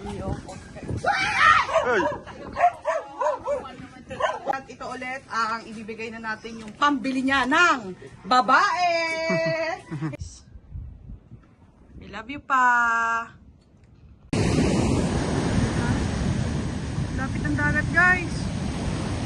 tayo. At ito ulit ang ibibigay na natin yung pambili niya ng babae. I love you pa. Lapit ng dagat guys.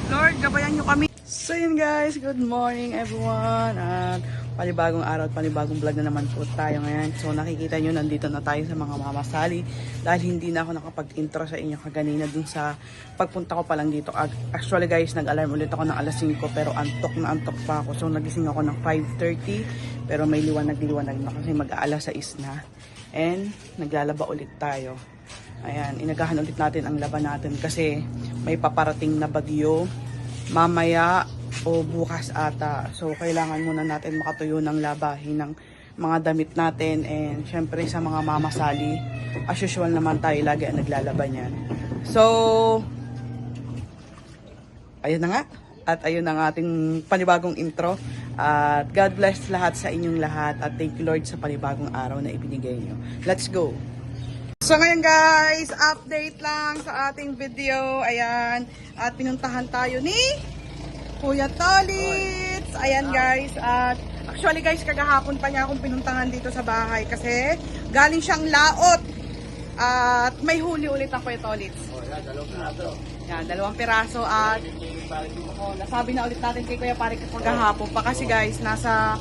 Lord, gabayan nyo kami. So yun guys, good morning everyone. At panibagong araw at panibagong vlog na naman po tayo ngayon. So nakikita nyo, nandito na tayo sa mga mamasali. Dahil hindi na ako nakapag-intro sa inyo kaganina dun sa pagpunta ko pa lang dito. Actually guys, nag-alarm ulit ako ng alas 5 pero antok na antok pa ako. So nagising ako ng 5:30 pero may liwanag na kasi mag-aalas 6 na. And naglalaba ulit tayo. Ayan, inagahan ulit natin ang laban natin kasi may paparating na bagyo mamaya o bukas ata. So kailangan muna natin makatuyo ng labahin ng mga damit natin. And syempre sa mga mamasali, as usual naman tayo lagi ang naglalaban yan. So ayun na nga. At ayun ang ating panibagong intro. At God bless lahat sa inyong lahat. At thank you Lord sa panibagong araw na ibinigay nyo. Let's go! So ngayon guys, update lang sa ating video. Ayan. At pinuntahan tayo ni Kuya Tolits. Ayan guys. At actually guys, kagahapon pa niya akong pinuntahan dito sa bahay. Kasi galing siyang laot. At may huli ulit ang Kuya Tolits. Yan, 2 piraso. At nasabi na ulit natin kay Kuya Parik kagahapon pa. Kasi guys, nasa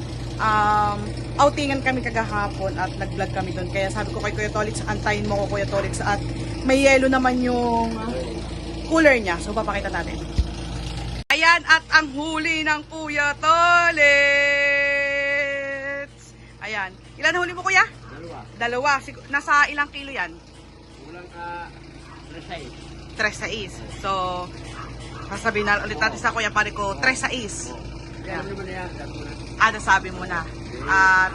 outingan kami kagahapon at nag-vlog kami doon. Kaya sabi ko kay Kuya Tolits, antayin mo ko Kuya Tolits. At may yelo naman yung cooler niya. So papakita natin. Ayan, at ang huli ng Kuya Tolits. Ayan. Ilan huli mo Kuya? Dalawa. Nasa ilang kilo yan? Kulang ka 3.6. So sasabihin na ulit natin sa Kuya Parik ko 3.6. Ayan. Nasabi mo na. At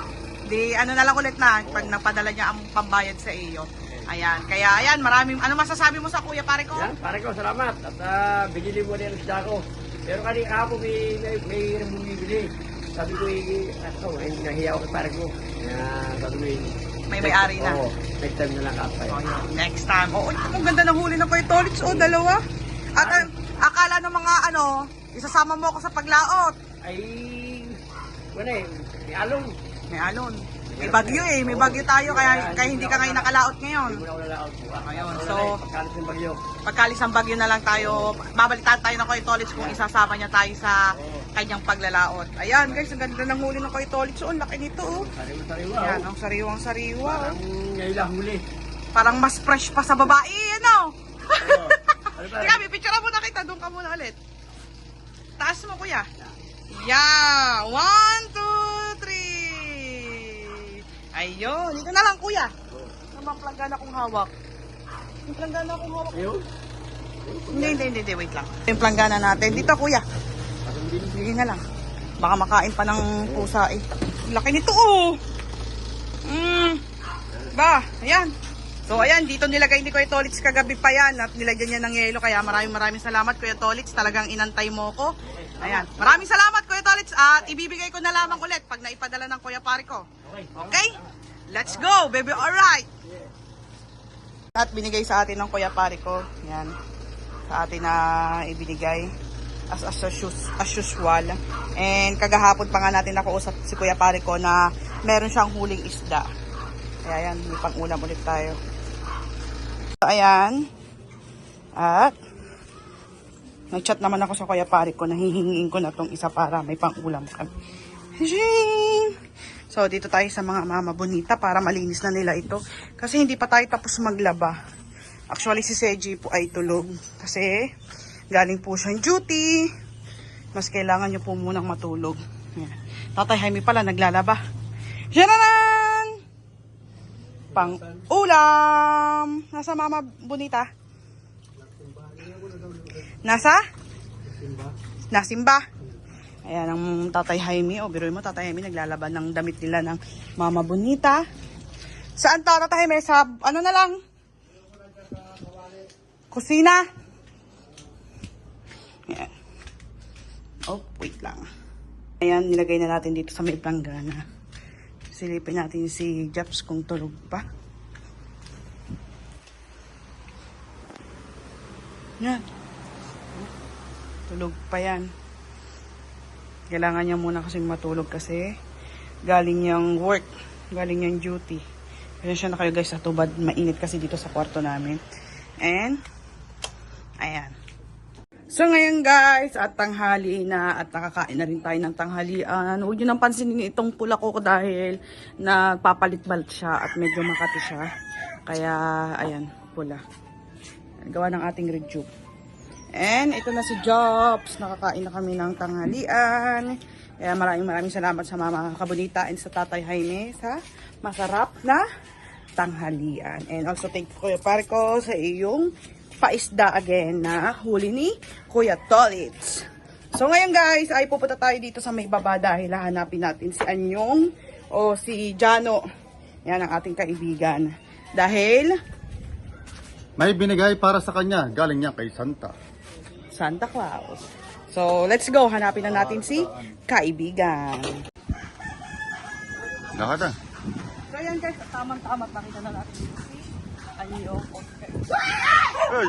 di ano na lang ulit na pag napadala niya ang pambayad sa iyo. Ayan. Kaya ayan, maraming ano masasabi mo sa Kuya Parik ko? Yan, pare ko, salamat. At binili mo na yung isda ko. Pero kanina kahapon may bumibili. Sabi ko, nahiya ako kay pare ko. Sabi ko, May-ari na. Oo, next time na lang kapay. Next time. Oh, ang ganda ng huli ng Kuya Tolits. Oh, 2. At akala ng mga isasama mo ako sa paglaot. Ay, wala eh, may along. May alon. May bagyo eh. May bagyo tayo kaya hindi ka ngayon nakalaot ngayon. Hindi mo na wala laot. Ayun, so pagkalis ng bagyo. pagkalis ng bagyo na lang tayo, babalitaan tayo ng Kuya Tolits kung isasama niya tayo sa kanyang paglalaot. Ayan guys, ang ganda ng huli ng Kuya Tolits. Oh, ang laki nito oh. Sariwa-sariwa. Ayan, ang sariwang-sariwa. Parang ngayon lang huli. Parang mas fresh pa sa babae, ano? Ano ba? Teka, may picture mo na kita. Doon ka muna ulit. Taas mo, Kuya. Yeah! 1, 2, 3. Ayun. Dito na lang, Kuya. Namang planggana kong hawak. Yung planggana kong hawak. Ayun. Hindi. Wait lang. Yung planggana natin. Dito, Kuya. Sige na lang. Baka makain pa ng pusa eh. Laki nito, oh. Ba, ayan. So ayan, dito nilagay ni Kuya Tolits kagabi pa yan at nilagyan niya ng yelo. Kaya maraming salamat Kuya Tolits. Talagang inantay mo ko. Ayan, maraming salamat Kuya Tolits. At ibibigay ko na lamang ulit pag naipadala ng Kuya Parik ko. Okay? Let's go, baby. Alright. At binigay sa atin ng Kuya Parik ko. Ayan. Sa atin na ibinigay. As usual. And kagahapon pa nga natin nakausap si Kuya Parik ko na meron siyang huling isda. Kaya yan, may pang-ulam ulit tayo. So, ayan. At nag-chat naman ako sa Kuya Parik ko na hihingin ko na tong isa para may pang-ulam kami. So, dito tayo sa mga mama bonita para malinis na nila ito. Kasi hindi pa tayo tapos maglaba. Actually, si Seji po ay tulog. Kasi galing po siyang duty. Mas kailangan niyo po munang matulog. Ayan. Tatay Jaime pala naglalaba. Shananan! Pang-ulam! Nasa mama bonita? Nasa? Nasimba. Ayan ang Tatay Jaime. O, biruin mo, Tatay Jaime naglalaban ng damit nila ng mama bonita. Saan to, Tatay Jaime? Sa, ano na lang? Kusina. Ayan. Oh, wait lang. Ayan, nilagay na natin dito sa may planggana. Silipin natin si Japs kung tulog pa. Yan. Tulog pa yan. Kailangan niya muna kasing matulog kasi galing niyang work. Galing niyang duty. Kaya siya na kayo guys sa tubad. Mainit kasi dito sa kwarto namin. And, ayan. So ngayon guys, at tanghali na at nakakain na rin tayo ng tanghalian. Huwag nyo nang pansinin itong pula ko dahil nagpapalit-balit siya at medyo makati siya. Kaya, ayan, pula. Gawa ng ating rejuve. And ito na si Jobs. Nakakain na kami ng tanghalian. Kaya maraming salamat sa Mama Kabunita and sa Tatay Jaime sa masarap na tanghalian. And also thank you Kuya Parco sa iyong paisda again na huli ni Kuya Tolits. So ngayon guys ay pupunta tayo dito sa may baba dahil hahanapin natin si Anyong o si Jano. Yan ang ating kaibigan. Dahil may binigay para sa kanya, galing niya kay Santa. Santa Claus. So, let's go. Hanapin na natin si kaibigan. Lakad ah. So, ayan guys. Tamang-tama. Pakita na natin si Anyong Oscar. Hey!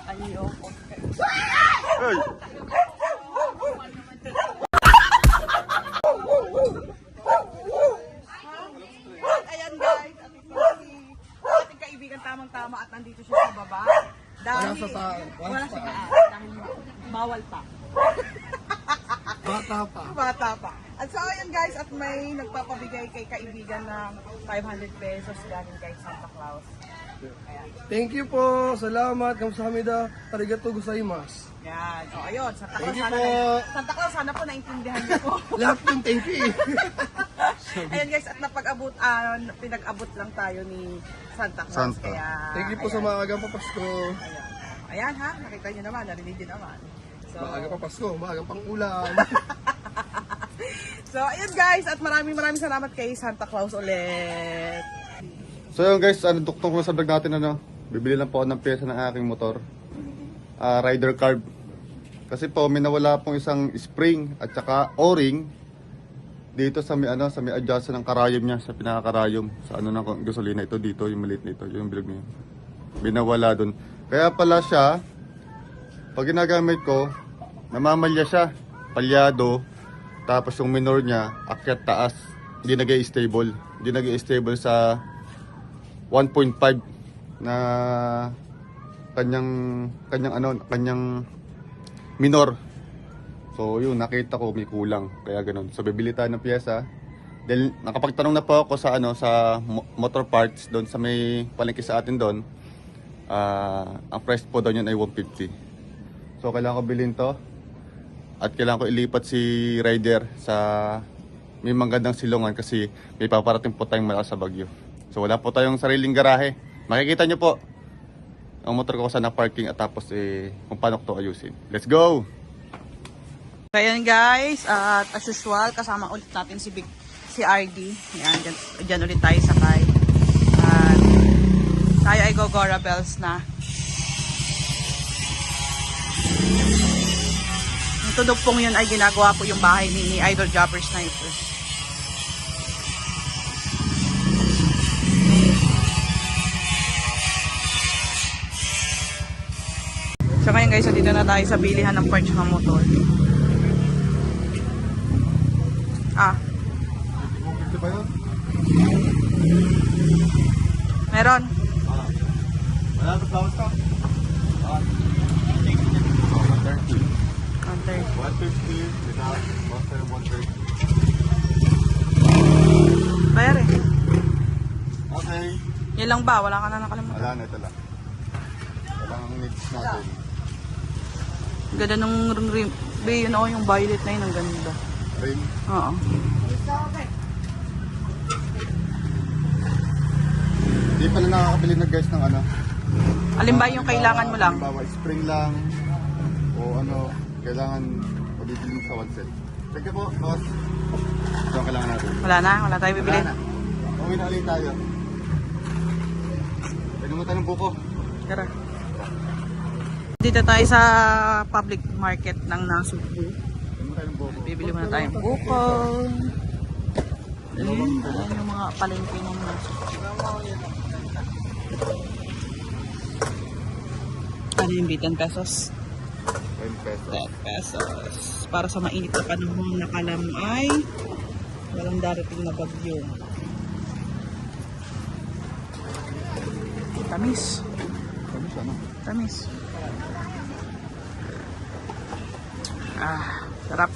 Anyong Oscar. Hey! Ayan guys. At ito si ating kaibigan tamang-tama at nandito siya sa baba. Dahil, wala sa taas. Dahil bawal pa. Bata pa. At so ayan guys, at may nagpapabigay kay kaibigan ng 500 pesos galing kay Santa Claus. Ayan. Thank you po. Salamat. Kamsahamnida. Arigato gozaimasu. Yan. So ayun, Santa Claus, Thank you sana, po. Santa Claus, sana po naintindihan niyo po. Lahat yung thank you eh. Ayan guys, at pinag-abot lang tayo ni Santa Claus. Santa. Kaya, Thank you po sa maagang papasko. Ayan. Ayan ha, nakita niyo naman, narinig niyo naman. So, Maagang papasko, maagang pang-ulan. so ayun guys, at maraming salamat kay Santa Claus ulit. So yun guys, duktong ko sa vlog natin bibili lang po ako ng pyesa ng aking motor. Rider carb. Kasi po may nawala pong isang spring at saka o-ring dito sa may sa may adjust ng karayom niya, sa pinakakarayom sa ng gasolina ito dito, yung maliit nito, yung bilog niya. Binawala doon. Kaya pala siya pag ginagamit ko, namamalya siya, palyado, tapos yung minor niya akyat taas, hindi nag-stable. Hindi nag-stable sa 1.5 na kanyang minor. So yun, nakita ko may kulang, kaya ganun. So bibili tayo ng pyesa. Then nakapagtanong na po ako sa sa motor parts doon sa may palengke sa atin doon. Ang price po doon yun ay 150. So kailangan ko bilhin to. At kailangan ko ilipat si rider sa may magandang silungan kasi may paparating po tayong malakas sa Baguio. So wala po tayong sariling garahe. Makikita nyo po ang motor ko sa na-parking at tapos kung paano ko to ayusin. Let's go! Ayan guys, at as usual, kasama ulit natin si RD. Ayan, dyan ulit tayo sakay. At tayo ay Gogora Bells na. Yung tunog pong yun ay ginagawa po yung bahay ni Idol Jobber Sniper. So ngayon guys, dito na tayo sa bilihan ng parts ng motor. Ito ba yun? Meron. Wala ito flowers ka? 130. 150 without 130. Bayar eh. Okay. Yan lang ba? Wala ka na nakalimutan. Wala na, ito lang. Walang needs natin. Ganda nung rim. Yun ako yung violet na yun. Ang ganda. Ring. Oo. Hindi pala nakakabili na guys ng Alin ba yung kailangan mo lang? Halimbawa, spring lang o kailangan pabibili mo sa one set. Sige po, boss. Ito ang kailangan natin. Wala tayo bibili. Wala na. Uwi na ulit tayo. Pwede mo tayo ng buko. Tara. Dito tayo sa public market ng Nasugbu. Pwede mo tayo ng buko. Bibili muna tayong buko. Ayan yung mga palengke ng Nasugbu. Ay, Magkano yung bit? 10 pesos? 10 pesos. 10 pesos. Para sa mainit na panahon na kala mo ay walang darating na bagyo. Tamis. Ano siya, no? Tamis. Sarap.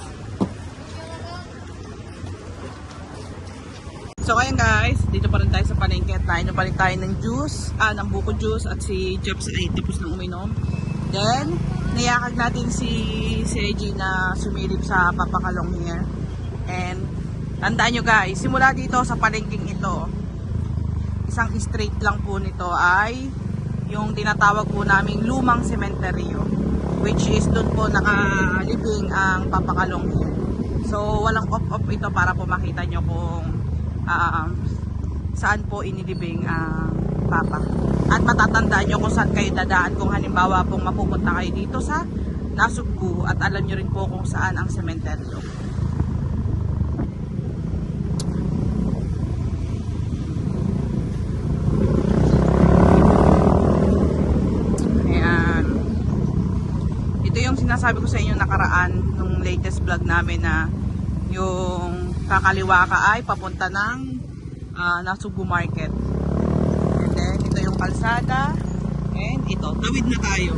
So ayan guys, dito pa rin tayo sa palengke at napalit tayo ng juice, ng buko juice at si Jeps ay tipos ng uminom. Then, niyakag natin si AG na sumilip sa papakalong here. And, tandaan nyo guys, simula dito sa palengking ito, isang straight lang po nito ay yung tinatawag po naming lumang sementeryo, which is doon po nakalibing ang papakalong here. So, walang off-off ito para po makita nyo kung saan po inilibing ang papa. At matatandaan nyo kung saan kayo dadaan kung halimbawa pong mapupunta kayo dito sa Nasugbu at alam nyo rin po kung saan ang sementeryo. Ayan. Ito yung sinasabi ko sa inyo nakaraan nung latest vlog namin na yung kakaliwa ka ay papunta ng Nasugbu Market. And then, ito yung kalsada. And ito, tawid na tayo.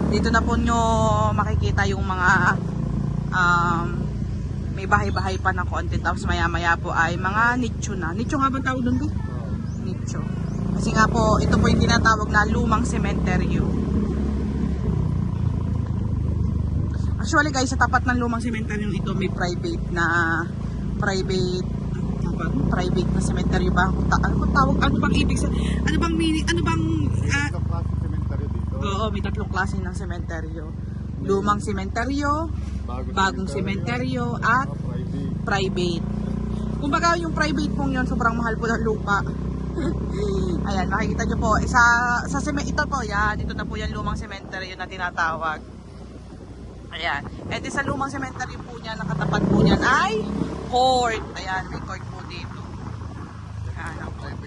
Dito na po nyo makikita yung mga may bahay-bahay pa na konti. Tapos maya-maya po ay mga nicho na. Nicho nga ba tawag doon ko? Nicho. Kasi nga po, ito po yung tinatawag na lumang sementeryo. Actually guys, sa tapat ng lumang sementeryo ito may private na sementeryo ba? Ano tawag? Ano bang ibig sabihin? Ano bang meaning? Ano bang Tatlong klase sementeryo dito. Oo, may tatlong klase ng sementeryo. Lumang sementeryo, bagong sementeryo at private. Kumbaga yung private pong yun, sobrang mahal po ng lupa. Ayan, makikita nyo po. Ito po, yan. Ito na po yung lumang sementeryo na tinatawag. Ayan. And sa lumang cemetery po niya, nakatapat po niyan ay court. Ayan, may court po dito. Ayan, ang court.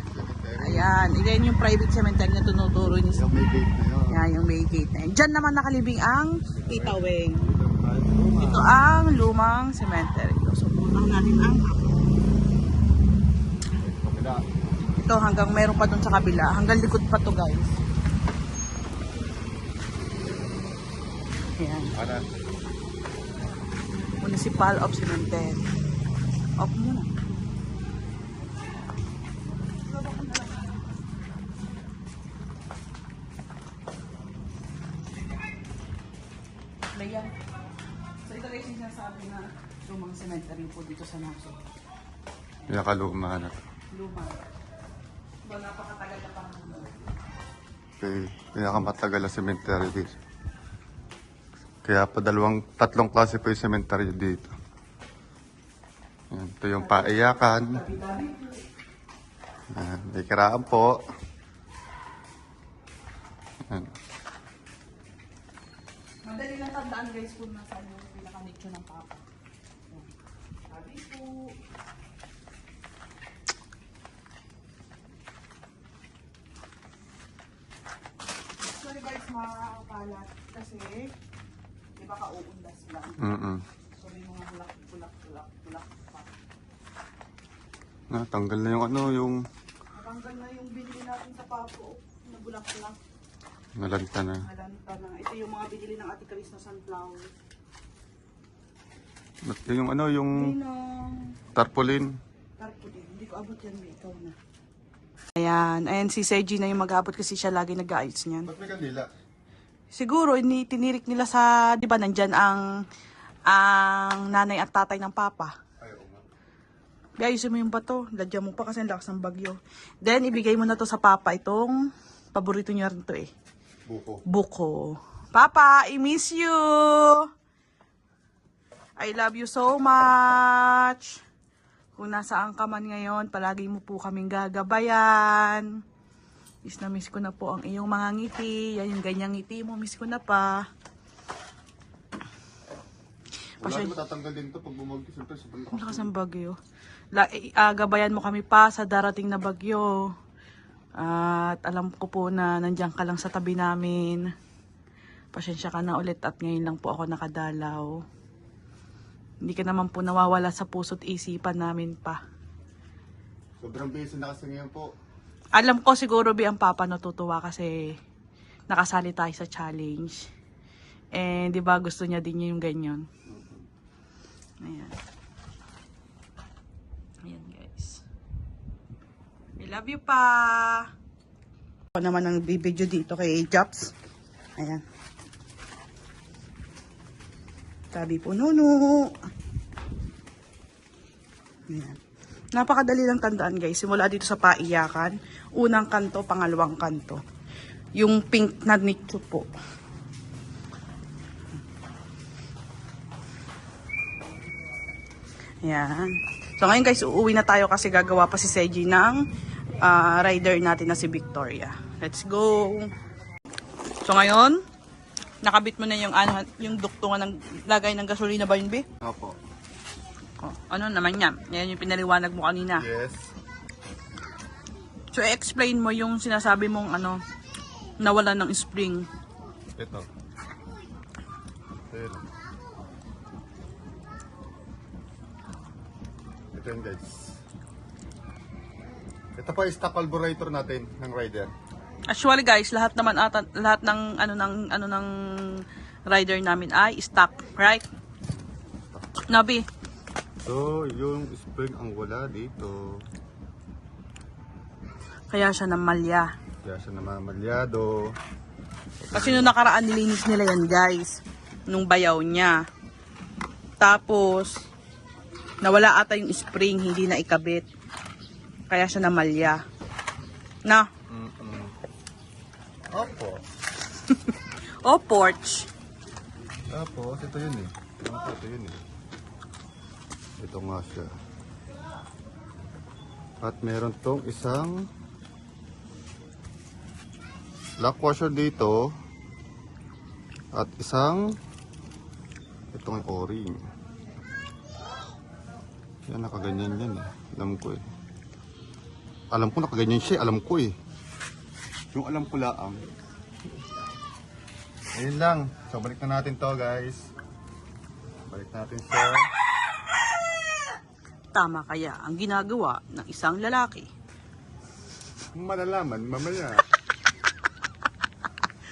Ayan, yan yung private cemetery na tunuturo niyo. Yung may gate na yun. Ayan, yung may gate na yun. Diyan naman nakalibing ang Titaweng. Ito ang lumang cemetery. So, puntahan natin ang Kabila. ito hanggang meron pa dun sa kabila. Hanggang likod pa to guys. Ayan. Ano? Municipal of Cemetery. Off muna. Ayan. So ito guys yung sinasabi na lumang cemetery po dito sa Naso. Pinakaluma na. Lumang. Diba napakatagal na pang Okay. Pinakamatagal na sementeryo dito. Kaya pa tatlong klase po yung sementeryo dito. Yan, ito yung paiyakan. Yan, may kiraan po. Yan. madali lang tandaan guys kung nasaan yung pinaka-nicho ng papa. Sabi po. Sorry guys, makakapalat. Kasi, di ba kauundas lang. So, yung mga bulak pa. Natanggal na yung yung Natanggal na yung binili natin sa papo. Nabulak lang. nalanta na. Malanta na. Ito yung mga binili ng Ate Chris na sunflower. Yung yung Ninong. tarpaulin. Tarpaulin. Hindi ko abot yan. Ikaw na. Ayan. Ayan si Seiji na yung mag-abot kasi siya lagi nag-aayos niyan. Ba't may kandila? Siguro, tinirik nila sa, di ba, nandyan ang nanay at tatay ng papa. Ayaw nga. Ayusin mo yung bato. Ladyan mo pa kasi ang lakas ng bagyo. Then, ibigay mo na to sa papa. Itong, paborito niya rin to eh. Buko. Papa, I miss you! I love you so much! Kung nasaan ka man ngayon, palagi mo po kaming gagabayan. Miss ko na po ang iyong mga ngiti. Yan yung ganyang ngiti mo, miss ko na pa. Wala din matatanggal din to pag bumagyo. Siyempre, sobrang Ang lakas ng bagyo. Gabayan mo kami pa sa darating na bagyo. At alam ko po na nandiyan ka lang sa tabi namin. Pasensya ka na ulit at ngayon lang po ako nakadalaw. Hindi ka naman po nawawala sa puso't isipan namin pa. Sobrang busy na kasi ngayon po. Alam ko siguro ang papa natutuwa kasi nakasali tayo sa challenge. And di ba gusto niya din yung ganyan. Ayan. Ayan guys. I love you pa. Ako naman ang bibidyo dito kay Japs. Ayan. Sabi po, Nuno. Ayan. Napakadali lang tandaan guys. Simula dito sa paiyakan. Unang kanto, pangalawang kanto. Yung pink na nito po. Ayan. So ngayon guys, uuwi na tayo kasi gagawa pa si Seji ng rider natin na si Victoria. Let's go! So ngayon, nakabit mo na yung, yung duktungan ng lagay ng gasolina ba yun, Be? Opo. Oh, ano naman yan? Yan yung pinaliwanag mo kanina. Yes. So explain mo yung sinasabi mong nawala ng spring. Ito. Ito. Ito yun guys. Ito pa stock carburetor natin ng rider. Actually guys, lahat ng ng rider namin ay stock, right? Nabi. So, yung spring ang wala dito. Kaya siya namalya. Kaya siya namamalyado. Kasi nung nakaraan nilinis nila yan guys. Nung bayaw niya. Tapos, nawala ata yung spring, hindi na ikabit. Kaya siya namalya. Na? Opo. O porch. Tapos, ito yun eh. Ito yun eh. Ito nga siya. At meron tong isang lock washer dito. At isang itong o-ring. Yan, nakaganyan yan eh. Alam ko eh. Alam ko nakaganyan siya. Alam ko eh. Yung alam ko lang. Ayun lang. So, balik na natin to guys. Balik natin sa... Tama kaya ang ginagawa ng isang lalaki. Malalaman mamaya.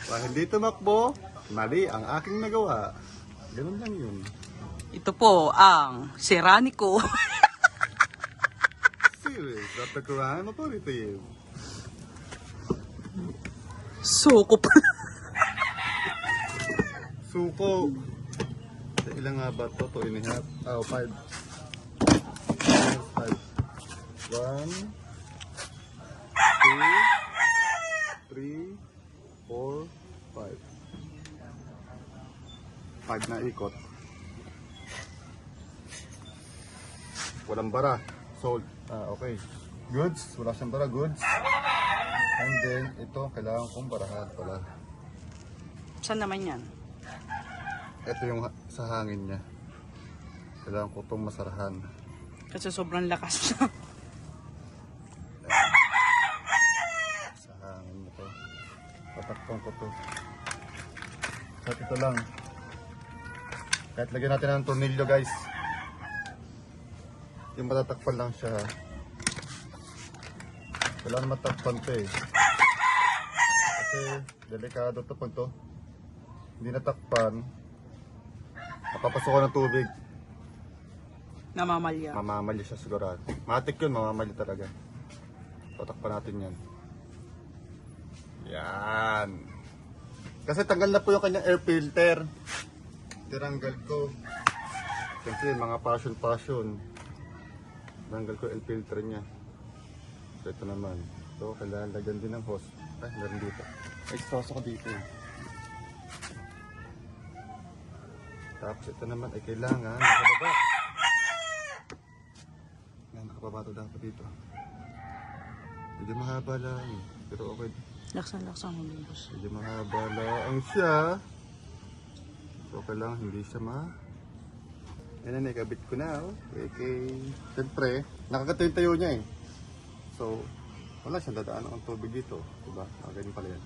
Dahil hindi tumakbo, mali ang aking nagawa. Ganun lang yun. Ito po ang Seranico. Serious, at the crime authority. Suko pala. Suko. Ilan nga ba to? 2.5. Oh, 5. 1, 2, 3, 4, 5. 5 na ikot. Walang bara. Sold. Okay. Goods. Wala siyang bara. Goods. And then, ito, kailangan kong barahan pala. Saan naman yan? Ito yung sa hangin niya. Kailangan ko itong masarahan. Kasi sobrang lakas siya. Sa hangin mo to. Patakpong ko to. At ito lang. Kahit lagyan natin ng tornilyo guys. Yung matatakpan lang siya. Kailangan matakpan to eh. Kasi delikado to po to. Hindi natakpan. Napapasok ko ng tubig. Namamalya. Mamamali siya sigurado. Matik yun, mamamali talaga. Tatakpan natin yan. Yan. Kasi tanggal na po yung kanyang air filter. Tiranggal ko. Kasi mga passion. Tanggal ko air filter niya. So ito naman. So kailangan lagyan din ng hose. Ay, meron dito. Exhaust ako dito. Tapos ito naman ay kailangan nakababa. Yan, nakababa ito dapat dito. Medyo mahaba lang. Pero okay. Laksan mo boss. Medyo mahaba lang siya. So kailangan hindi siya Yan na, nakabit ko na. Okay. Siyempre, nakakatayo niya eh. So, wala siyang dadaan ang tubig dito. Diba? Ganyan pala yan.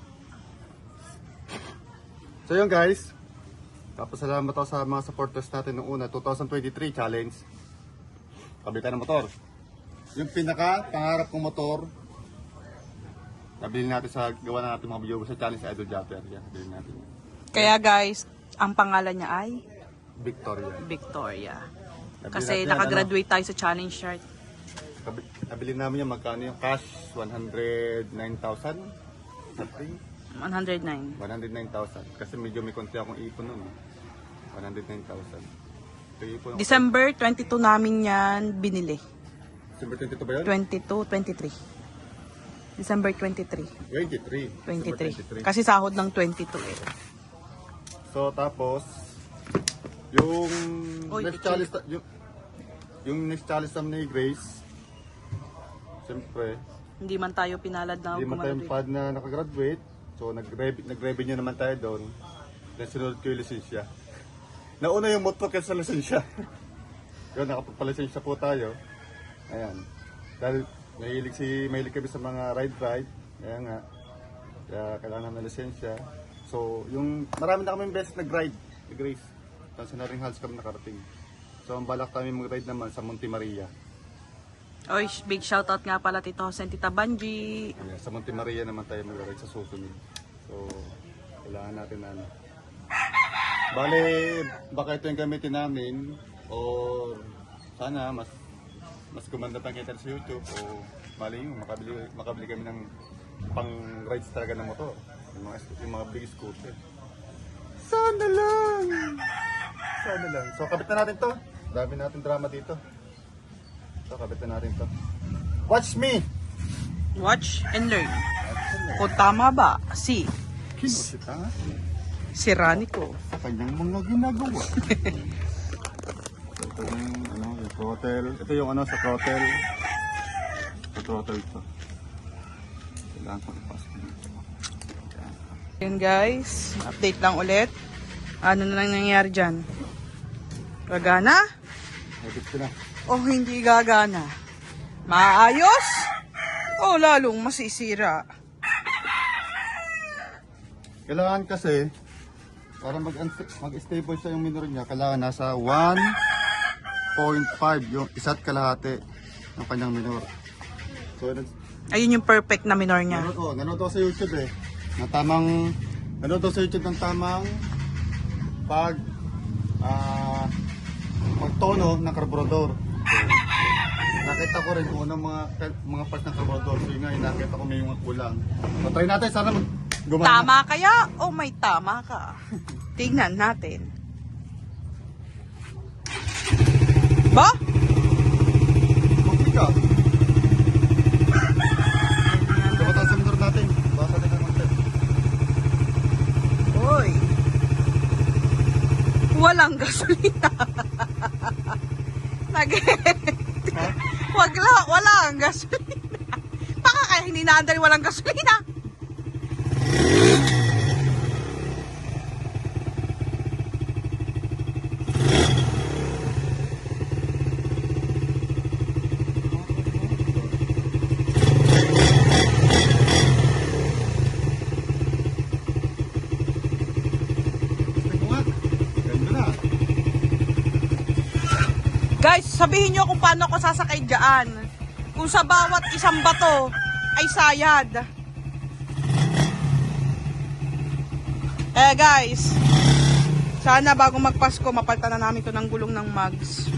So yun guys, papasalamat ako sa mga supporters natin noong una, 2023 challenge. Kabitan ng motor. Yung pinaka pangarap kong motor, nabili natin sa gawa na natin mga video sa challenge sa Idol Japper. Yan, nabili natin. Kaya guys, ang pangalan niya ay Victoria. Victoria. Nabili Kasi natin yan, nakagraduate tayo sa challenge shirt. Nabili namin yan, magkano yung cash? 109,000? Something? 109. 109,000. Kasi medyo may konti akong ipon nun. 109,000. Ito yung ipon ako. December 22 namin yan binili. December 22 ba yun? 22, 23. December 23. 23. 23. Kasi sahod ng 22 eh. So tapos, yung Oy, next ito. challenge, yung next challenge namin ni Grace, siyempre, Hindi man tayo pinalad na hindi man tayong gumagraduate. pad na nakagraduate. So nag-revenue naman tayo doon. Then sunod ko yung lisensya. Nauna yung motor kaysa lisensya. Yun, nakapagpalisensya po tayo. Ayan. Dahil mahilig kami sa mga ride. Kaya nga, kaya kailangan ng lisensya. So, yung marami na kami beses nag-ride, ni Grace. Sa Naring Halls kami nakarating. So, ang balak kami mag-ride naman sa Monte Maria. Oy, big shoutout nga pala Tito Jose and Tita Banji. Ayan, sa Monte Maria naman tayo mag-ride sa susunod. So, kailangan natin na ano. Bale, baka ito yung gamitin namin or sana mas gumanda pang kita sa YouTube o mali yung makabili kami ng pang rides talaga ng motor. Yung mga big scooter. Sana lang! Sana lang. So, kabit na natin to. Dami natin drama dito. So, kabit na natin to. Watch me! Watch and learn. Kung tama ba si Kinosita nga. Ranico. Sa kanyang mga ginagawa. Ito yung throttle. Ito yung sa throttle. Sa throttle ito. Kailangan ko ipasok dito. Yun guys, update lang ulit. Ano na lang nangyayari dyan? Gagana? Edit ko na. O hindi gagana? Maayos? O lalong masisira? Kailangan kasi, para mag-stable siya yung minor niya, kailangan nasa 1.5 yung isa't kalahati ng kanyang minor. So, Ayun yung perfect na minor niya. nanood ako sa YouTube eh. Nanood ako sa YouTube ng tamang pagtono ng karburador. So, nakita ko rin kung anong mga parts ng karburador. So yun nga, nakita ko may mga kulang. So try natin, sana gumana. Tama kaya o may tama ka? Tingnan natin. Ba? Okay ka. Kapatan sa motor natin. Baka natin ang content. Hoy. Walang gasolina. Walang gasolina. Baka kaya hindi naandar walang gasolina. Guys, sabihin nyo kung paano ako sasakay dyan. Kung sa bawat isang bato ay sayad. Guys, sana bago magpasko, mapalitan na namin to ng gulong ng mugs.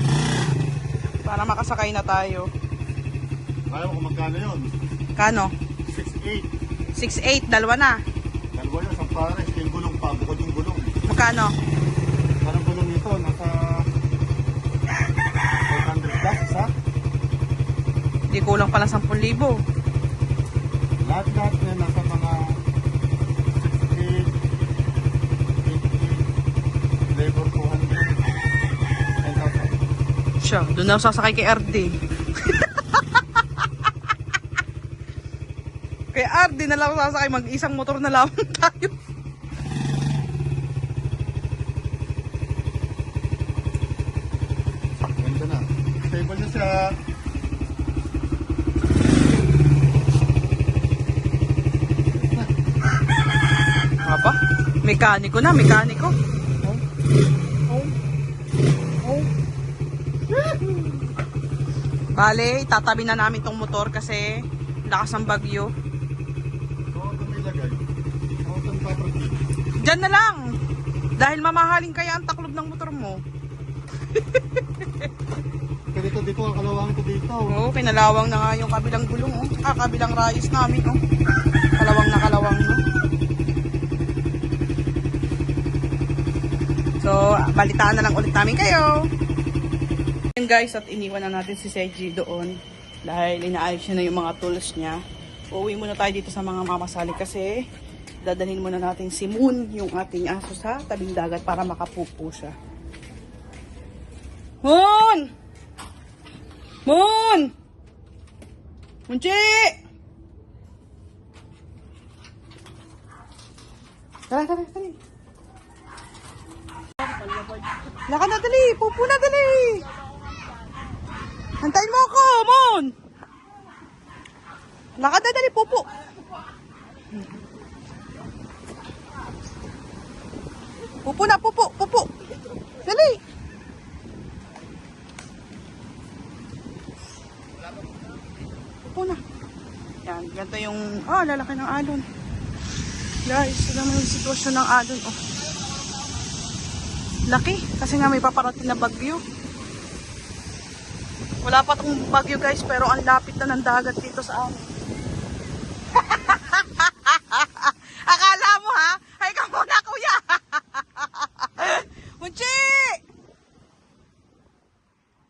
Para makasakay na tayo. Kaya mo kung magkano yun? Kano? 6.8. 6.8, dalawa na. Dalawa yun, sa pares. Yung gulong pa, bukod yung gulong. Magkano? Parang gulong nito, nasa 500 plus, isa? Di kulang pala 10,000. Lahat-lahat na nasa mga 68, 80, labor 200, 10,000. Siya, doon na ako sasakay kay RD. Kay RD na lang ako sasakay, mag-isang motor na lang tayo. Ganda na. Stable na siya. Mekaniko na, mekaniko. Bale, itatabi na namin tong motor kasi lakas ng bagyo. Diyan na lang. Dahil mamahaling kaya ang taklob ng motor mo. Dito ang kalawang ko dito. Oo, pinalawang na nga yung kabilang gulong. Oh. Kabilang rayos namin. Oh. Kalawang na kalawang. No? So, balitaan na lang ulit namin kayo. Yan guys, at iniwan na natin si Seji doon. Dahil inaayos niya na yung mga tools niya. Uuwi muna tayo dito sa mga mamasali kasi dadalhin muna natin si Moon, yung ating aso sa tabing dagat para makapupo siya. Moon! Moon! Munchi! Tara, tara, tara. Laka na, dali! Pupo na, dali! Hantayin mo ako, Moon! Laka na, dali! Pupo! Pupo na, pupo! Pupo! Dali! Pupo na. Yan, ganito yung... lalaki ng alon. Guys, sila mo yung sitwasyon ng alon. Oh. Laki, kasi nga may paparating na bagyo. Wala pa tong bagyo guys, pero ang lapit na ng dagat dito sa amin. Akala mo ha? Ay ka muna kuya! Munchi!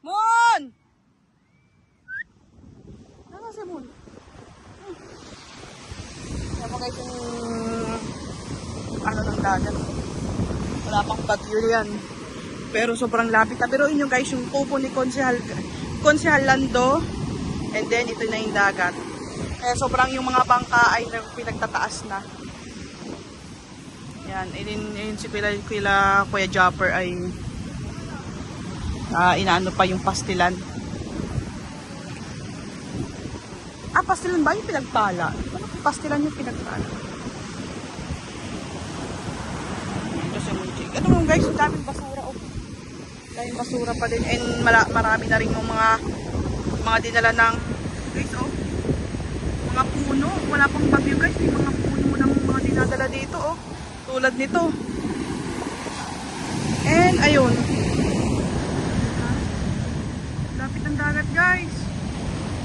Moon! Ano si Moon? Yan mo guys yung ano ng dagat. Wala pang bagyo yan. Pero sobrang lapit na. Pero inyo guys, yung pupo ni Konsehal Lando. And then ito na yung dagat. Eh sobrang yung mga bangka ay pinagtataas na. Yan, yun si Kuya Jopper ay inaano pa yung pastilan. Pastilan ba yung pinagpala? Pastilan yung pinagpala. Ito mo guys, yung daming basura. Oh. Daming basura pa din. And marami na rin yung mga dinala ng guys, oh. Mga puno. Wala pang bagyo guys. May mga puno ng mga dinadala dito, oh. Tulad nito. And ayun. Lapit ang dagat guys.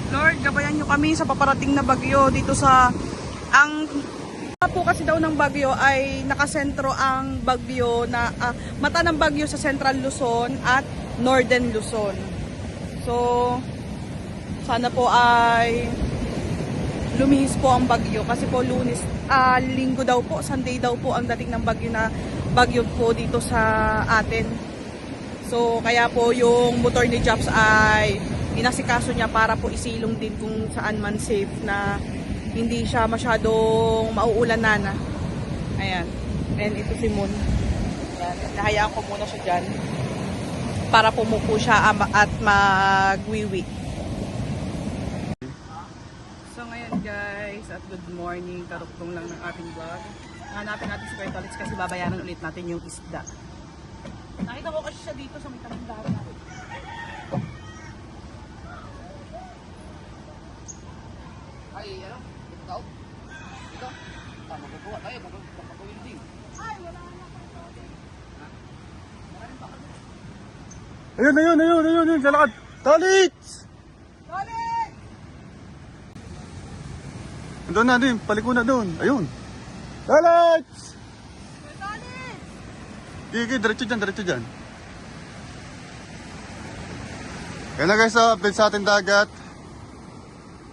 Lord, gabayan nyo kami sa paparating na bagyo dito sa po kasi daw ng bagyo ay nakasentro ang bagyo na mata ng bagyo sa Central Luzon at Northern Luzon. So sana po ay lumihis po ang bagyo kasi po Lunes, Linggo daw po, Sunday daw po ang dating ng bagyo po dito sa atin. So kaya po yung motor ni Jops ay inasikaso niya para po isilong din kung saan man safe na hindi siya masyadong mauulanan. Ayan. And ito si Moon. Ayan. Nahayaan ko muna siya dyan para pumupo siya at magwiwi. So ngayon guys, at good morning. Karuktong lang ng ating vlog. Hanapin natin si Kuya Tolits kasi babayaran ulit natin yung isda. Nakita mo kasi siya dito sa may tabing natin. Ay, ano? Ikaw? Ikaw? Magagawa tayo, magagawin din. Ay, wala na. Ayun, sa lakad. Tolits! Tolits! Doon na din, paliko na doon. Ayun. Tolits! Tolits! Sige, diretso dyan. Yan na guys, update sa ating dagat.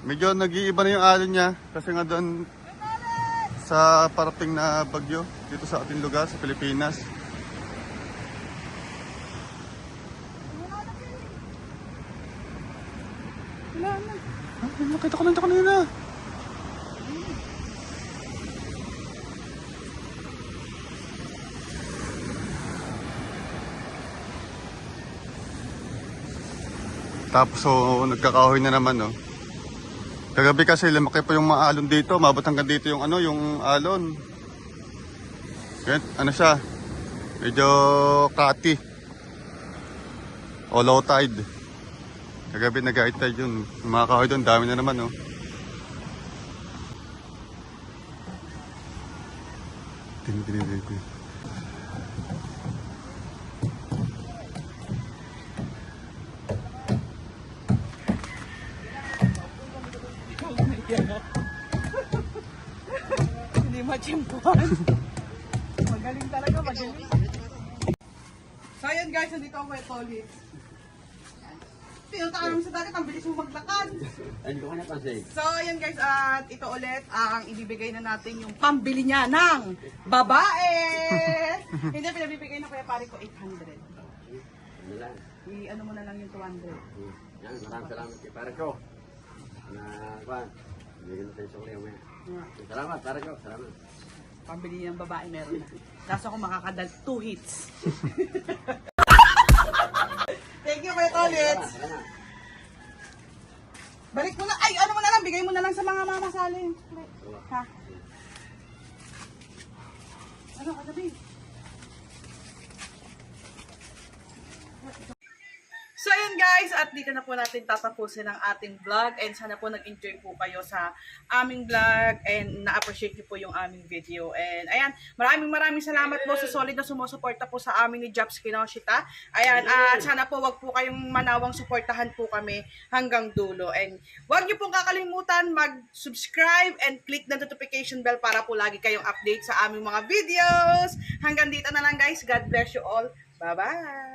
Medyo nag-iiba na yung alon niya kasi nga doon sa parating na bagyo dito sa ating lugar sa Pilipinas. Wala na. Nakita ko lang ito kanina. Tapos so, nagkakahoy na naman, no. Kagabi kasi lumaki pa yung mga alon dito, mabot hanggang dito yung yung alon. Kaya, ano siya, medyo kati. O low tide. Kagabi nag-high tide yun. Yung mga kahoy doon, dami na naman, oh. Tini. Hindi machimpuan. Magaling talaga, magaling. So ayan guys, nandito ako kay Tolly. Pinunta ka naman sa dagat, ang bilis mo maglakad. Ano ko na kasi? So ayan guys, at ito ulit ang ibibigay na natin yung pambili niya ng babae. Hindi, pinabibigay na kuya pare ko 800. Ano lang? I-ano mo na lang yung 200. Yan, maraming salamat kay pare ko. Na, kwan, bigyan na tayo sa ulit umaya. Salamat, pare ko, salamat. Pambili ng babae meron na. Kaso ako makakadal 2 hits. Thank you kuya Tolits. Salamat. Balik mo na. Ay, ano mo na lang. Bigay mo na lang sa mga mamasalin. Ha? Ano, kagabi? So ayun guys, at dito na po natin tatapusin ang ating vlog and sana po nag-enjoy po kayo sa aming vlog and na-appreciate niyo po yung aming video. And ayan, maraming salamat po sa solid na sumusuporta po sa amin ni Jobs Kinoshita. Ayan, at sana po wag po kayong manawang suportahan po kami hanggang dulo. And wag niyo pong kakalimutan mag-subscribe and click the notification bell para po lagi kayong update sa aming mga videos. Hanggang dito na lang guys. God bless you all. Bye-bye!